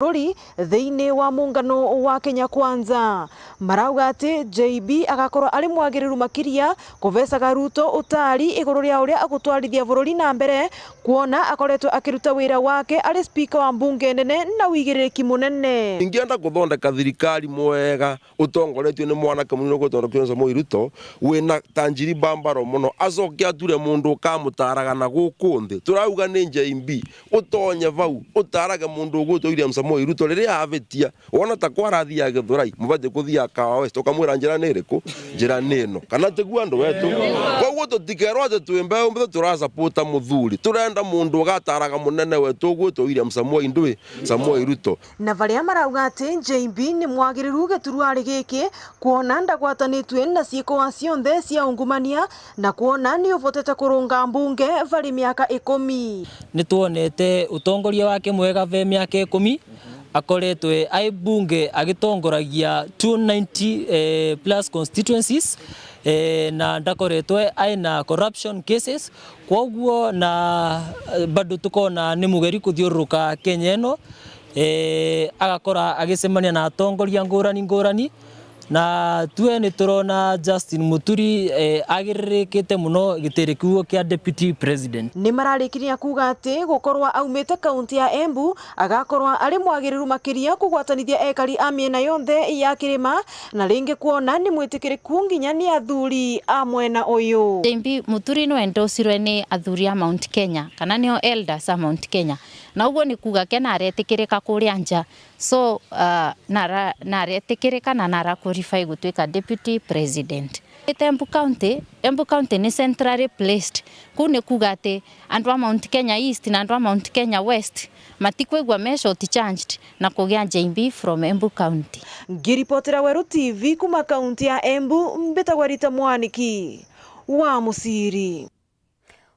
Rori thiini wa muungano wa Kenya Kwanza marauga ati JB agakorwo ari mwagiriru makiria kuvecaga Ruto utari iguru ria uria agutwarithia bururi na mbere kuona akoretwo akiruta wira wake ari speaker wa mbunge nene na wigiririki munene. Ingienda kuthondeka thirikari mwega utongoretio ni mwanake munini gutondekio Samoei Ruto wina tanjiri bambaro muno acoke ature mundu ukamutaraga na guku nthi turauga ni JB utonye vau utarage mundu ugutu William Samoei Ruto riria avetia wona ta kwarathia Githurai mubate kuthia Kawa West ukamwira njira ni riku njira nino kana tiguo andu wetu koguo tutikerwo ati twimbe umbe turasupport muthuri turenda mundu ugataraga munene wetu ugutu William Samoei Ruto na varia marauga ati JB ni mwagiriru gituruari giki kuona ndagwatanitwe na ciiko wa cionthe cia ungumania na kuona ni uvotete kurunga mbunge vari miaka 10 ni tuonete utongoria wake mwega ve miaka 10 akoretwe ai bunge agitongoragia 290 plus constituencies na ndakoretwe aina corruption cases kwoguo na bado tukona ni mugeri kuthiuruka Kenya eno agakora agisemania na atongoria ngurani na tuwe ni turona Justin Muturi agiririkite muno gitiri kuo kia deputy president. Ni mararikiria kuga ati gukorwa aumite kaunti ya Embu agakorwa ari mwagiriru makiria kugwatanithia ekari a miena yonthe ya kirima na ringi kuona ni mwitikiriku nginya ni athuri a mwena uyu. JB Muturi no endosirwe ni athuri a Mount Kenya kana nio elders a Mount Kenya na uguo ni kuga kena aretikirika kuria nja so na aretikirika na nara qualify gutwika deputy president. Embu County ni centrally placed kune kuga ati andu a Mount Kenya East na andu a Mount Kenya West matikwegwa short changed na kugia JB from Embu County. Ngiripotera Weru TV kuma kaunti ya Embu mbetagwa Rita Mwaniki wa Musiri.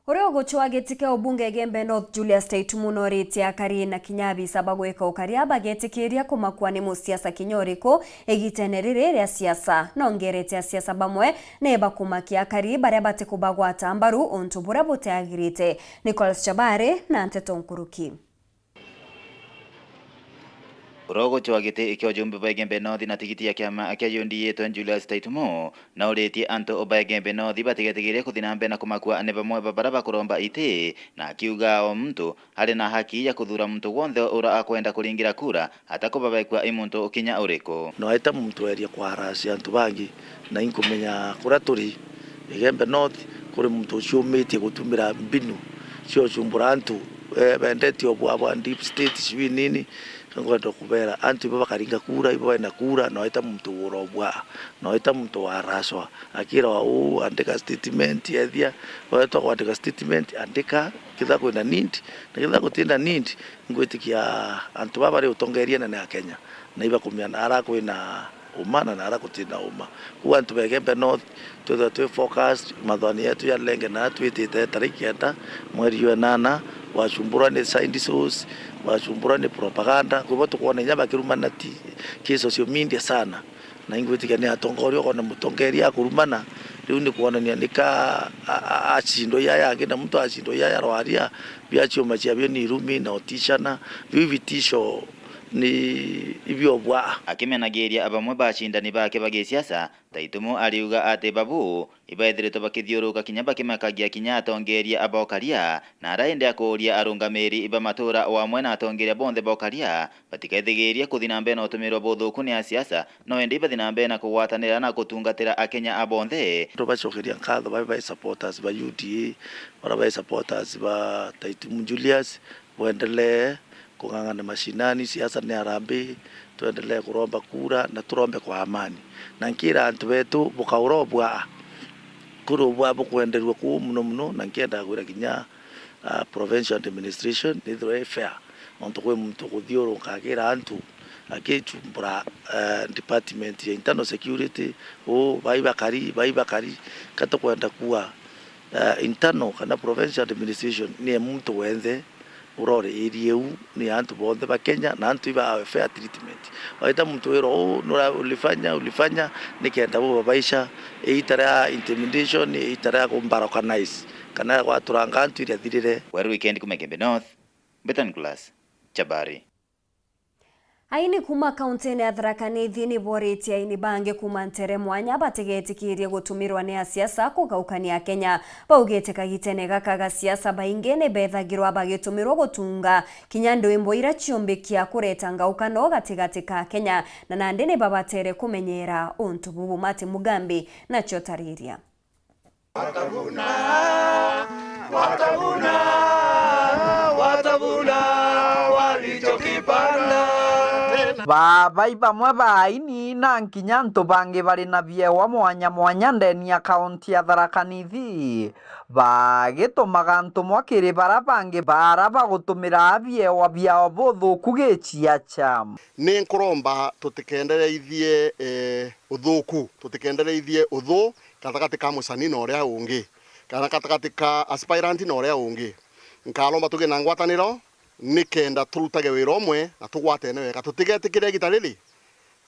Ureo gochwa getike obunge Gembe North Julia State munorite akari na kinyabi sabagweka ukaria bagetikiria kumakwa ni musiasa kinyoriko egitenerere ya siasa nongerete ya siasa bamwe neba kumakia akari baria bate kubagwata ambaru ontubura bote agirite. Nicholas Chabare na Nteto Nkuruki. Rogo chwagite ikyo jumbe ba Gembe North na tikiti ya kiama akayundi yeto Julia State mo na ureti anto oba Gembe North bategetegere kuthinambe na kumakwa aneba mwe baraba kuromba ite na kiuga o mtu hali na haki ya kuthura mtu wonde ura akwenda kuringira kura hata kubabaikwa imuntu ukinya uriko no aita mtu eria kwa rasi antu bangi na inkumenya kura turi Gembe North kuri mtu ciumite gutumira mbinu cio cumbura antu bendeti obwa deep state civi nini ngoto kubera antu baba karinga kura ibo na kura no aita mtu urobwa no aita mtu waraswa akira wa andika statement yethia wato kwandika statement andika kitha kwenda nindi na kitha kutinda nindi ngwitikia antu baba ri utongeria na Kenya na iba kumya ara kwina umana na ara kutinda uma ku antu ba Gembe North to focus madhani yetu ya lenge na twitite tariki enda mweri wa 8 wachumbura ni side source wachumbura ni propaganda kwa watu kuona nyamba kirumana ti social media sana na ingwitika ni atongorio kona mutongeria kurumana riu ni kuona ni anika achindo yaya ngina mtu achindo yaya rwaria biacho machabio ni rumi na otishana vivitisho ni ibyo bwa akimenageria abamwe bachindani bake bagesiasa taitumo aliuga ate babu ibaithireto bakithiuruka kinyamba kimakagia kinyato ngeria abokaria na araende akoria arungamiri iba matura wa mwena atongeria bonde bokaria batikaithigeria kuthinambe na utumiro bothuku ni asiasa no ende bathinambe na kuwatanira na kutungatira akenya abonde tobachokeria nkatho bye supporters ba UDA bara supporters ba Taitumu Julius waendelee kungangana mashinani siasa ni arambe tuendelee kuromba kura na turombe kwa amani na nkira antu betu bukaurobwa kurobwa bukwenderwa ku muno na nkienda gwira kinya provincial administration ni through fair onto kwe mtu kuthioro kagira antu akichumbura department ya internal security baibakari kata kwenda kuwa internal kana provincial administration ni mtu wenze urore irieu ni antu bonde ba Kenya na antu iba fair treatment waita mtu wero nora ulifanya nikenda bo babaisha eitara intimidation eitara kumbara organize kana watu ranga antu ira thirire Weru weekend kuma Gembe North Betan Glass Chabari Aini kuma kauntini ya Thaa ni boreti aini bange kuma Ntere mwanya batigetikirie gutumirwa ni asiasa kugaukania Kenya. Baugete kagitene gaka ga siasa bainge ni bethagirwa bagitumirwo gutunga kinya ndwimbo ira ciumbikia kureta ngaukano gatigati ka Kenya na nandi ni babatere kumenyera untu bubu Mati Mugambi na chotariria. Watavuna walichokipanda. Babai bamwe baini na nkinya ntubange bari na biewa mwanya ndeni ya kaunti ya Thaa bagitumaga antu mwakiri bara bange bara bagutumira biewa biao buthuku gichiacha. Ni nkuromba tutikendereithie uthuku tutikendereithie uthu gatagati ka musani na uria ungi kana gatagati ka aspirant na uria ungi nkalomba tuge na ngwataniro nikenda turutage wira omwe na tugwatene wega tutigetikire gitariri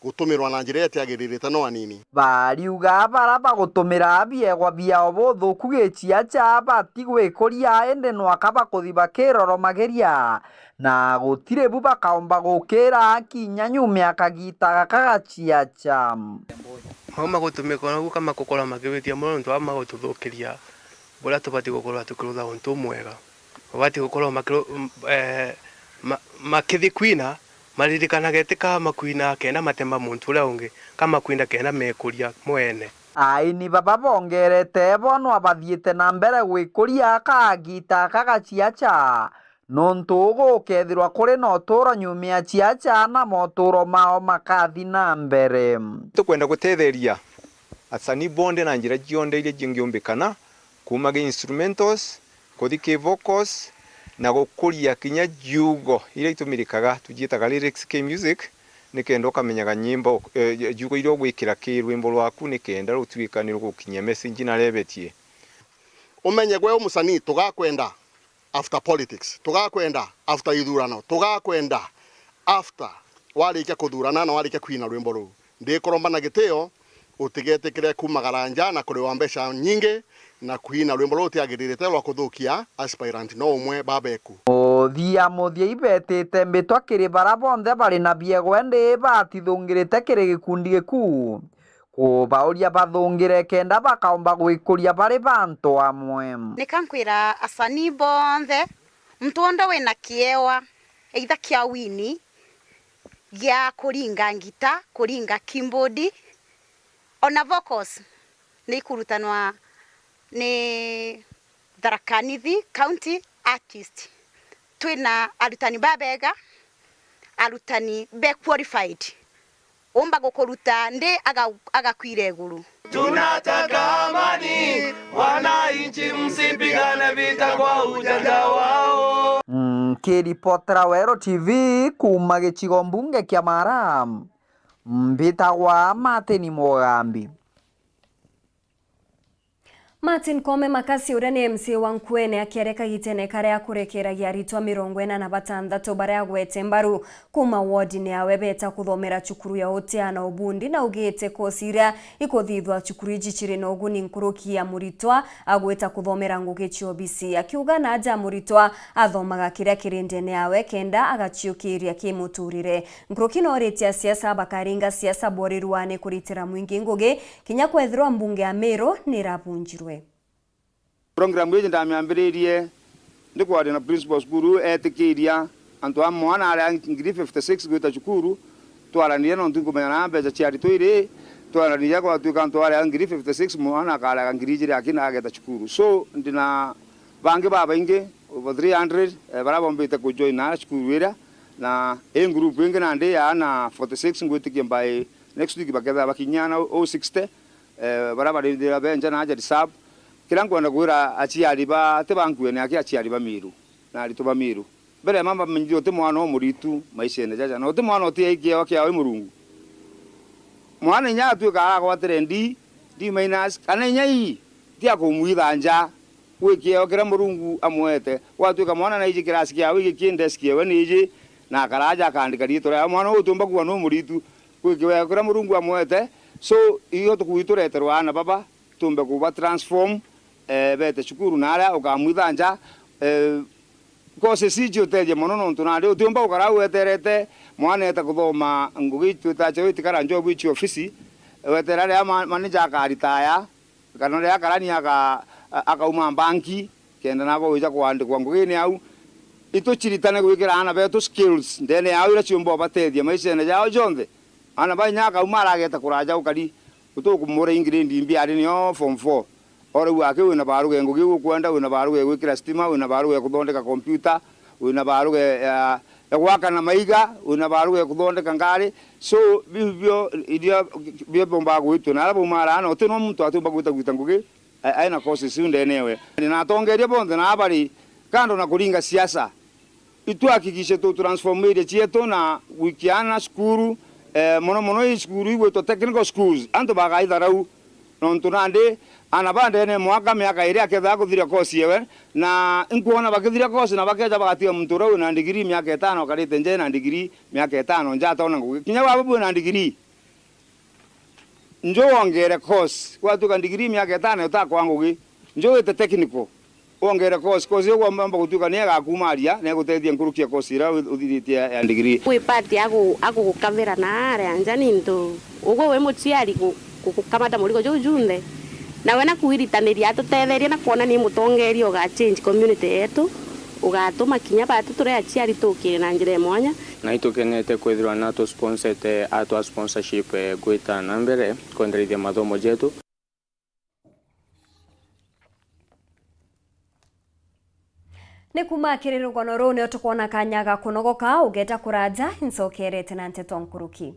gutumirwa na njira etiagiririte no anini. Bariuga bara bagutumira biegwa biao buthuku gichiacha bati gwikuria ende no akaba kuthiba kiroro mageria na gutire bu bakaomba gukira kinya nyume akagita gakagachiacha. Homa gutumika na kama kokora magibitia muno ntu ama gututhukiria bora tubati gukora tukirutha untu mwega bati gukora makithi kwina maririkanaga tika makwina kena matemba muntu uria ungi kama kwinda kena mekuria mwene. Aini baba bongerete bono abathiete na mbere gwikuria kagita kagachiacha nontu gukethirwa kuri no turo nyumia chiacha na moturo mao makathi na mbere. Tukwenda gutetheria asani bonde na njira jionde ile jingiumbikana kumage instrumentals kuthike vocals na gukuria kinya jugo ile itumirikaga tujitaga lyrics ke music nikenda ukamenyaga nyimbo jugo ile gwikira ki rwimbo rwaku nikenda rutwikanira gukinya message na lebetie. Umenye gwe umusani tugakwenda after politics tugakwenda after ithurano tugakwenda after warike kuthurana na warike kwina rwimbo ru ndikoromba na giteo utigetikire kumagaranja na kuri wa mbeca nyingi na kwina rwimbo ru tiagiririte rwa kuthukia aspirant no umwe babeku thia muthia ibetete mbitwa kiri bara bonthe bari na biegwende batithungirite kiri gikundi giku kubauria bathungire kenda bakaomba gwikuria bari bantu amwe. Nikankwira asani bonthe mtonda wena kiewa either kia wini ya kuringa ngita kuringa keyboard ona vocals ni kurutanwa ni Thaa county artist twina arutani babega arutani be qualified omba gukuruta ndi agakwire iguru. Tunataka amani, wananchi msipigane vita kwa ujanja wao. Kiripotera Weru TV kuma gicigo mbunge kia Mara mbitagwa Mati Mugambi. Martin Kome makasi uria ni MC wa Nkwene akiereka gitene karia kurekeragia ritwa 46 baria gwete mbaru kuma ward-ini ya webeta kuthomera cukuru ya Otiana Obundi na ugite kosiria ikuthithwa cukuru ijichiri na uguni nkuruki ya Muritwa agweta kuthomera ngugi CBC akiuga na aja Muritwa athomaga kiria kirindene yawe kenda agachiukiria kimuturire nkuruki no retia siasa bakaringa siasa borirwane kuritira mwingi ngugi kinya kwethirwa mbunge ya Meru ni rabunjirwe. Program yeje ndamiambiririe ndikwari na principal school etikiria antu amwana ari ngiri 56 gwita cukuru twaraniye no ntukumenya na mbeca ciari twiri twaraniye kwa tuka antu ari ngiri 56 mwana kala ngiri jiri akina ageta cukuru so ndina bange baba inge over 300 barabombite ku join na cukuru wira na group inge na ndi ya na 46 ngwitikie by next week baketha bakinyana 060 barabari benja na aja sub kila ngwenda gwira aciari ba te bankuene aki aciari ba Miru na arito ba Miru bere mamba menjio te mwana o muritu maicene jaja no te mwana otie ikie wake awe murungu mwana nya tu ka agwa trendi di minus kana nya yi ti akumuitha nja wikie okera murungu amwete watu ka mwana na iji kirasi kia wiki kindesk yewe ni iji na karaja kandika rito ya mwana utumba kuwa no muritu wikie okera murungu amwete so iyo tukuitureterwa na baba tumbe kuba transform bete cukuru nara ukamwithanja kose siji uteje mono nontu nari utumba ukara weterete mwana eta kuthoma ngugi twitache witikara njobu ichi ofisi weterare ama manager akaritaya kana ria karani akauma banki kenda nako wija kwandikwa ngugini au ituchiritane gwikira ana betu skills ndene au ira ciumbo batethia maicene jao jonthe ana banya akauma arageta kuraja ukari utukumure ingirindi mbi ari nio form 4 ore wake wina baruge ngugi gukwenda wina baruge gwikira stima wina baruge kuthondeka computer wina baruge ya gwaka na maiga wina baruge kuthondeka ngari so bibyo bomba gwitu na abo mara ana otino muntu atumba gwita ngugi aina kosi sunde enewe ninatongeria bonde na habari kando na kuringa siasa ituhakikishe tu transform area chetu na wikiana skuru mono skuru iwe to technical schools anto bagaitharau nontu nande anabande ne mwaka miaka iri aketha kuthira kosi yewe na nkuona bakithira kosi na bakeja bagatia muntu rau na degree miaka 5 karite nje na degree miaka 5 njata ona ngugi kinya babu na degree njo ongere course watu kan degree miaka 5 utakwa ngugi njo ite technical ongere course yo kwamba gutuka ne gakumaria ne gutethia nkurukia course ira uthiritie ya degree we party ako kukavera na are anja ninto ugo we mutiari kukamata muligo jujunde na wena kuiritaniria atutetheria na kuona ni mutongerio ga change community yetu ugatuma kinya batu turi aciari tukire na njire mwanya na itukenete kwithirwa na to sponsorete atwa sponsorship gwita na mbere kwenderithia mathomo jetu ni kuma kirirugano ru ni tukona kanyaga kunogoka ugeta kuraja insokerete na Nteto nkuruki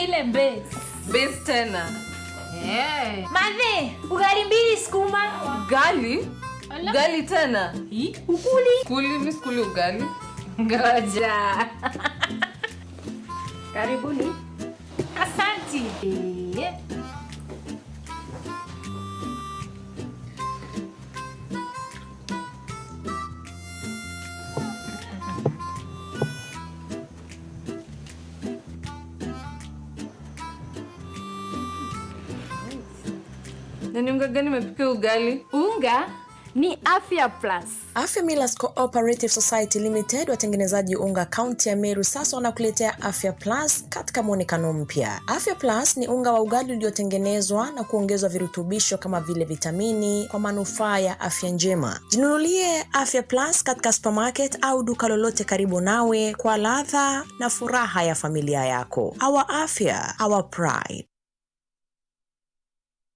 ile base tena. Madhe, ugali mbili sukuma. Ugali? Ugali tena? Ukuli? Kuli, mimi sikuli ugali. Ngoja. Karibuni. Asanti. Nani unga gani mepika ugali? Unga ni Afya Plus. Afya Millers Cooperative Society Limited, watengenezaji unga kaunti ya Meru, sasa wanakuletea Afya Plus katika muonekano mpya. Afya Plus ni unga wa ugali uliotengenezwa na kuongezwa virutubisho kama vile vitamini kwa manufaa ya afya njema. Jinunulie Afya Plus katika supermarket au duka lolote karibu nawe kwa ladha na furaha ya familia yako. Our afya, our pride.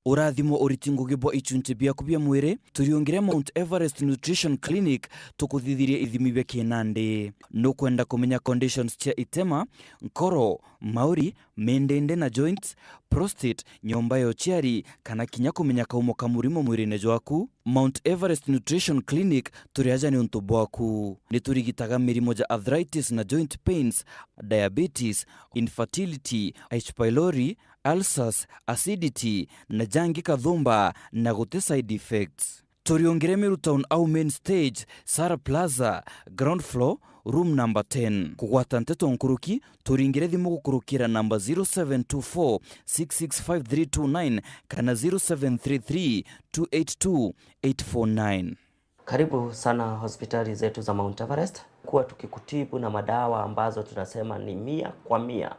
Urathimo uritingo gibo ichunte bia kubia mwire turiongire Mount Everest Nutrition Clinic tukuthithirie ithimi bia kinande no kwenda kumenya conditions cia itema nkoro mauri mendende na joints prostate nyomba yo chiari kana kinya kumenya kaumo kamurimo mwirine jwaku Mount Everest Nutrition Clinic turiaja ni untu bwaku ni turigitaga mirimo ja arthritis na joint pains diabetes infertility H pylori ulcers, acidity, na jangi kadhumba na gute side effects. Turiongere Meru Town au main stage, Sara Plaza, ground floor, room number 10. Kugwata Nteto nkuruki, turingire thimu gukurukira number 0724 665329 kana 0733 282 849. Karibu sana hospitali zetu za Mount Everest. Kuwa tukikutibu na madawa ambazo tunasema ni 100%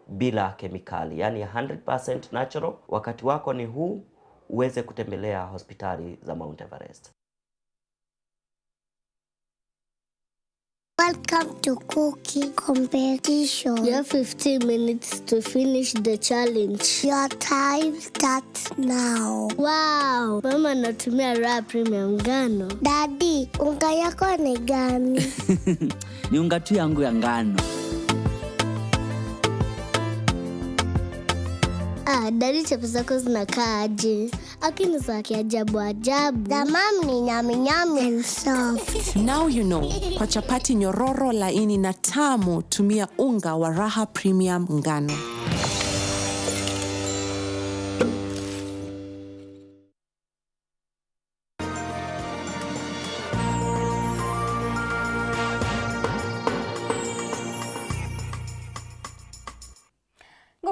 bila kemikali, yani 100% natural. Wakati wako ni huu uweze kutembelea hospitali za Mount Everest. Welcome to cooking competition. You have 15 minutes to finish the challenge. Your time starts now. Wow, mama natumia raw premium ngano. Daddy, unga yako ni gani? Ni unga tu yangu ya ngano. Daddy chapo zako zinakaa aje? Akini za kiajabu ajabu. The mom ni nyami nyami and soft. Now you know. Kwa chapati nyororo laini na tamu, tumia unga wa Raha Premium ngano.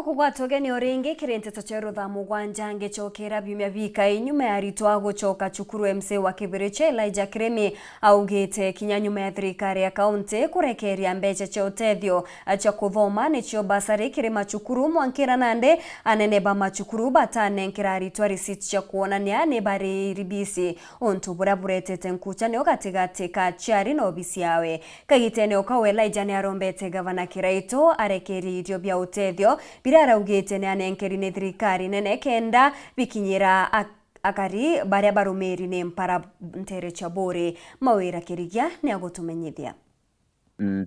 kugwatwo genio ringi kiri Nteto cheru Thaa Mugwanja ngicokera biumia bikai nyuma ya ritwa gucoka cukuru MC wa Kibiriche Elijah Kiremi augite kinya nyuma ya thirikari ya kaunti kurekeria mbeca cia utethio cia kuthoma nicio basari kiri macukuru mwankira nande anene ba macukuru batanenkira ritwa receipt cia kuonania ni bari ribisi untu buria buretete nkucanio gatigati ka chiari na obisi yawe kagitene ukawe Elijah ni arombete gavana Kiraito arekeri irio bia utethio birara ugite ni anenkeri ni thirikari nene kenda bikinyira akari baria barumeri ni mpara ntere chabore mawira kirigia ni agutumenyithia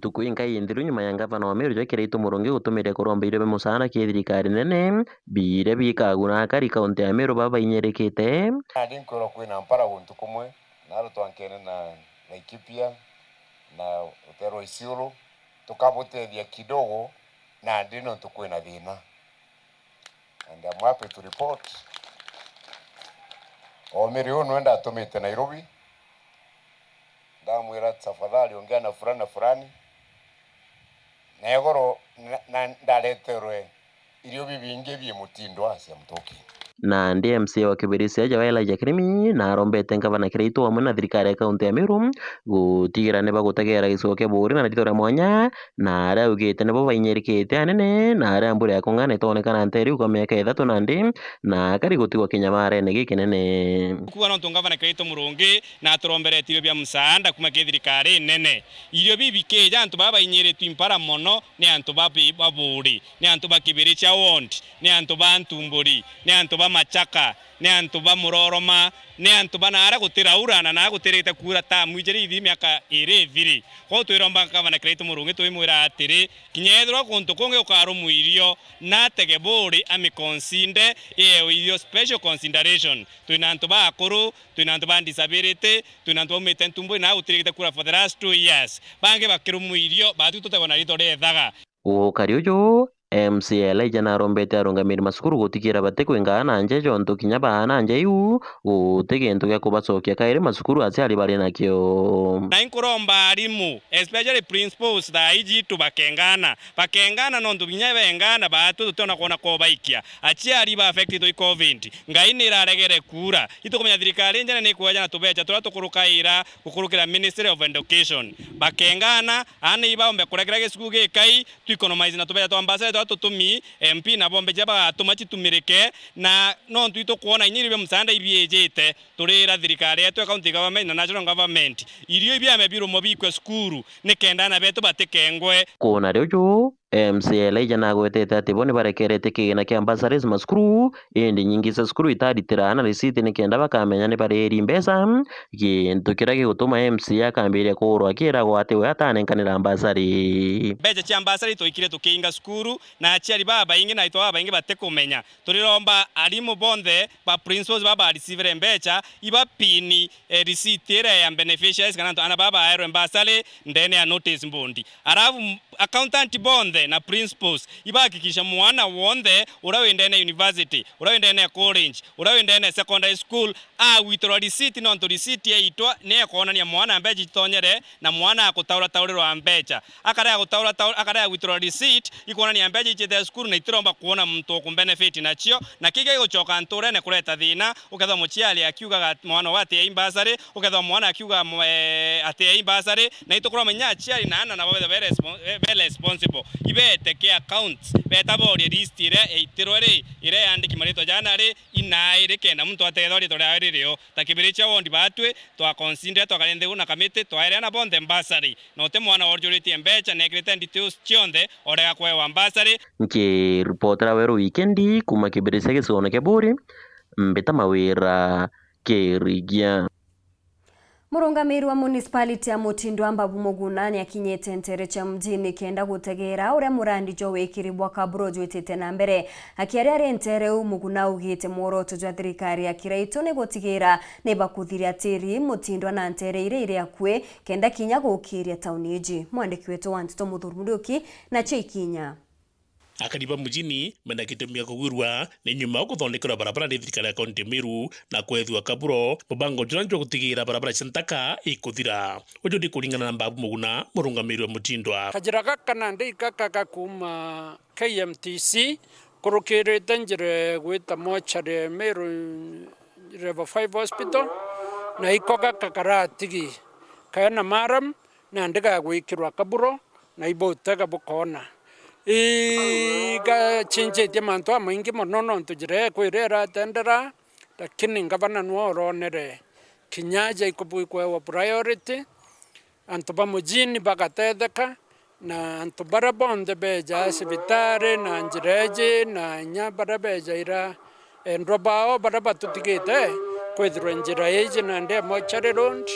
tukuinga yindiru nyuma ya gavana wa Meru jo Kiraito Murungi gutumire kuromba irio musana ki thirikari nene bire bikaguna akari kaunti ya Meru baba inyerekete andi nkoro kwina mpara guntu kumwe na aruto ankene na Ikipia na utero Isiolo tukabutethia kidogo na ndino tukwina thina and I'm happy to report omiri uno enda atumite Nairobi ndamwira tafadhali ongea na fulani na igoro na ndareterwe irio bibinge bye mutindo asia mtoki na ndi MC wa Kibiriche Elijah Kiremi na arombete gavana Kiraito hamwe na thirikari ya kaunti ya Meru gutigira ne bagutegera gicoke buri na ritora mwanya na aria ugite ne bo bainyerikite anene na aria mbure ya kung'ana itonekana nteri uko miaka 3 na ndi na kari gutigwa kinya marene gikinene kuwa no gavana Kiraito Murungi na turomberete irio bia musanda kuma ki thirikari nene irio bibike antu baba inyeretu impara mono ni antu baburi ni antu ba Kibiriche ward ni antu ba Ntumburi ni antu Machaka ni antu ba Muroroma ni antu bana ara gutira urana na gutirite kura ta mwijeri ithi miaka iri ko twiromba gavana Kiraito Murungi twimwira atiri kinyethro kuntu kunge ukaro muirio na tegebori amikonsinde iyo special consideration twina antu ba akuru twina antu ba disability twina antu umite Ntumburi na gutirite kura for the last 2 years bange bakiru muirio batu tutegona rito rethaga ukariujo MC Elijah na arombete arungamiri masukuru gutikira bate kwingana nje jonto kinya bana nje yu gutigento gya kubacokia kaire masukuru aciari bari nakyo na inkuromba arimu especially principals da iji bakengana no ndubinya bengana batu tutona kona ko baikia aciari ba affected by covid ngaini raregere kura itukumenya thirikari njana ni kuaja na tubecha turatukurukaira gukurukira Ministry of Education bakengana ani ibaombe kurekera gisuku gikai tu economize na tubecha twambasa tutumi MP na bombe jaba tumachi tumireke na no ntuito kuona inyiri be musanda ibiejete turira thirikari yetu county government na national government irio ibia mebiro mobikwe skuru nikenda na beto batekengwe kona ryo MC Elijah na gwetete ati bone barekerete kigina kia ambasaries maskuru indi nyingi za skuru itaritira na receipt nikenda bakamenya ni bareri mbesa gintu kirage gutuma MC akambiria kurwa kira gwate we atanenkanira ambasari beja cia ambasari toikire tukinga skuru na aciari baba ingi na ito baba ingi batekumenya turiromba arimu bonde ba principals baba receive mbecha iba pini receipt ere ya beneficiaries kana ana baba aero ambasari ndene ya notice mbondi arabu accountant bonde na principals ibahakikisha mwana wonde urawendene university urawendene college urawendene secondary school withdraw receipt no to receipt yaitwa ne kuonania mwana ambeje itonyere na mwana akutaura tauriro ambecha akara gutaura akara withdraw receipt ikuonania ambeje ite school na itiromba kuona mtu ku benefit nacio na kige gucoka nture ne kureta thina uketha muciali akiuga mwana wate imbasare uketha mwana akiuga ate imbasare na itukuromenya aciari na ana na very responsible ibete ke accounts beta bori list ire eitirore ire andiki marito jana ri inaire kenda muntu ategethori tore aririo takibiriche wondi batwe to consider to kalende una kamite to area na bonde mbasari no te mwana orjuriti embecha negrete details chionde orega kwa ambasari nke reporter Weru weekendi kuma kibiriche gesone ke bori mbeta mawira ke rigia Murungamiri wa municipality ya Mutindo ambabu Muguna akinyete ntere cha mjini kenda gutegera uria murandi jo wikiribwa kaburo jwitete na mbere akiaria ntere Muguna ugite mworoto jwa thirikari ya Kiraito ne gutigera ne bakuthiria tiri Mutindo na ntere ire akwe kenda kinya gukiria tauni iji mwandiki wetu wa Nteto Muthurumuruki na KINYA akariba mujini mena kitemia kugurwa ni nyuma guthondekera barabara ni thirikari ya kaunti Meru na kwethwa kaburo mubango juranjwa gutigira barabara Thaa ikuthira ujo ndi kuringana na Babu Muguna murungamiri wa Mutindwa kajira gaka na ndi gaka kuma KMTC kurukirite njire gwita mochari Meru Level 5 Hospital na ikoga kakaratigi kana maram na ndiga gwikirwa kaburo na ibotega bukona iga chinjete mantu amaingi mono nontu njire kwirera tendera lakini ngavana nuoronere kinyaja ikubukwa priority antu bamujini bagatetheka na antu barabonde beja sibitare na njireje na nyabara beja ira ndrobao barabatutigite kwithirwa njira eje na nde mochari round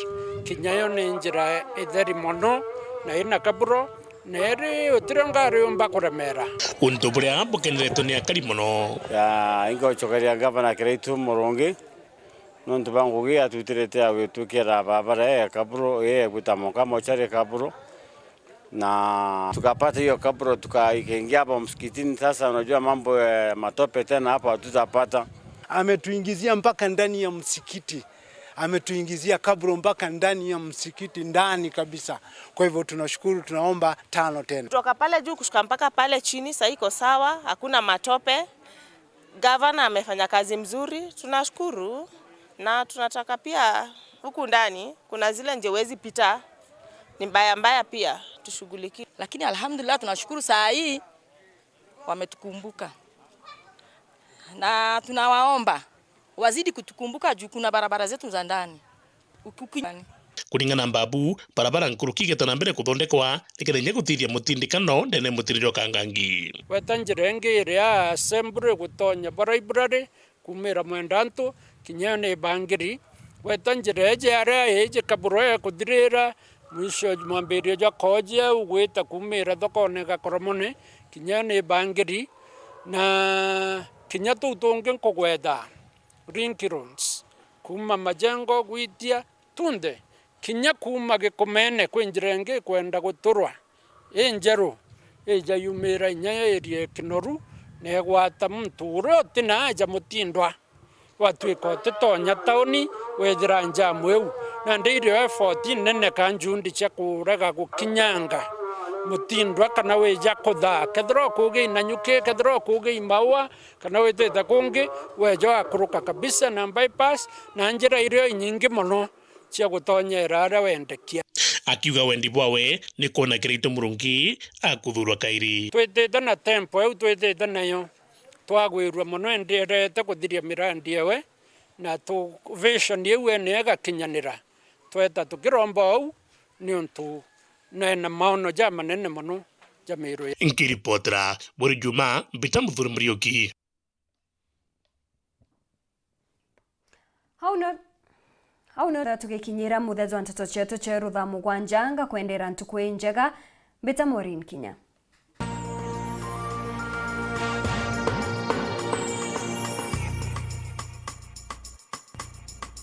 kinyayo ni njira itheri mono na ina kaburo neri utirongari umba kuremera untu buria bukeneretwo ni akari muno ya ingo chokeria gavana Kireitu Murungi nontu bangugi atutirete agwitukira barabara ya kaburo gwitamoka mochari kaburo na tukapata hiyo kaburo tukaingia hapo msikitini. Sasa unajua mambo ya matope tena hapo hatutapata. Ametuingizia mpaka ndani ya msikiti, ametuingizia kaburo mpaka ndani ya msikiti ndani kabisa. Kwa hivyo tunashukuru, tunaomba 5 tena. Kutoka pale juu kushuka mpaka pale chini sasa iko sawa, hakuna matope. Gavana amefanya kazi mzuri, tunashukuru, na tunataka pia huku ndani kuna zile njewezi pita ni mbaya pia tushughulikie. Lakini alhamdulillah tunashukuru saa hii wametukumbuka. Na tunawaomba wazidi kutukumbuka juu kuna barabara zetu za ndani. Kulingana na Babu, barabara nkuru kigeto na mbere kuthondekwa nikirenye gutithia mutindikano ndene mutiriro kangangi. Wetanjirenge iria assembly gutonya library kumira mwendantu kinyane bangiri wetanjireje aria eje kaburo ya kudirira mwisho mwambirio ja koja ugwita kumira thokone gakoromone kinyane bangiri na kinya tutunge nkogwetha rinkirons kuma majengo gwitia tunde kinya kuma gikomene kwinjirenge kwenda guturwa enjeru eja yumira nyaya erie kinoru ne gwata mturo tinaja mutindwa watwiko titonya tauni wethira njamweu na ndirio effort nene kanjundi cha kuraga gukinyanga mutindwa kana weja kuthaa kethro kuge inanyuke kethro kuge imaua kana weteta kungi weja akuruka kabisa na bypass na njira irio nyingi mono cia gutonyera aria wendekia. Akiuga wendi bwawe ni kuona Kireitu Murungi akuthurwa kairi. Twetete na tempo eu twetete nayo twagwirwa mono enderete kuthiria mirandi ewe na tu vision yewe nega kinyanira tweta tukiromba au ni untu na maono ja manene mono ja Meru. Nkiripotera Weru Juma Mbita Muthuri Murioki. Hauna tugikinyira muthezo Nteto chetu cheru Thaa Mugwanja nga kwendera ntuku njega Mbita MAUREEN Kinya.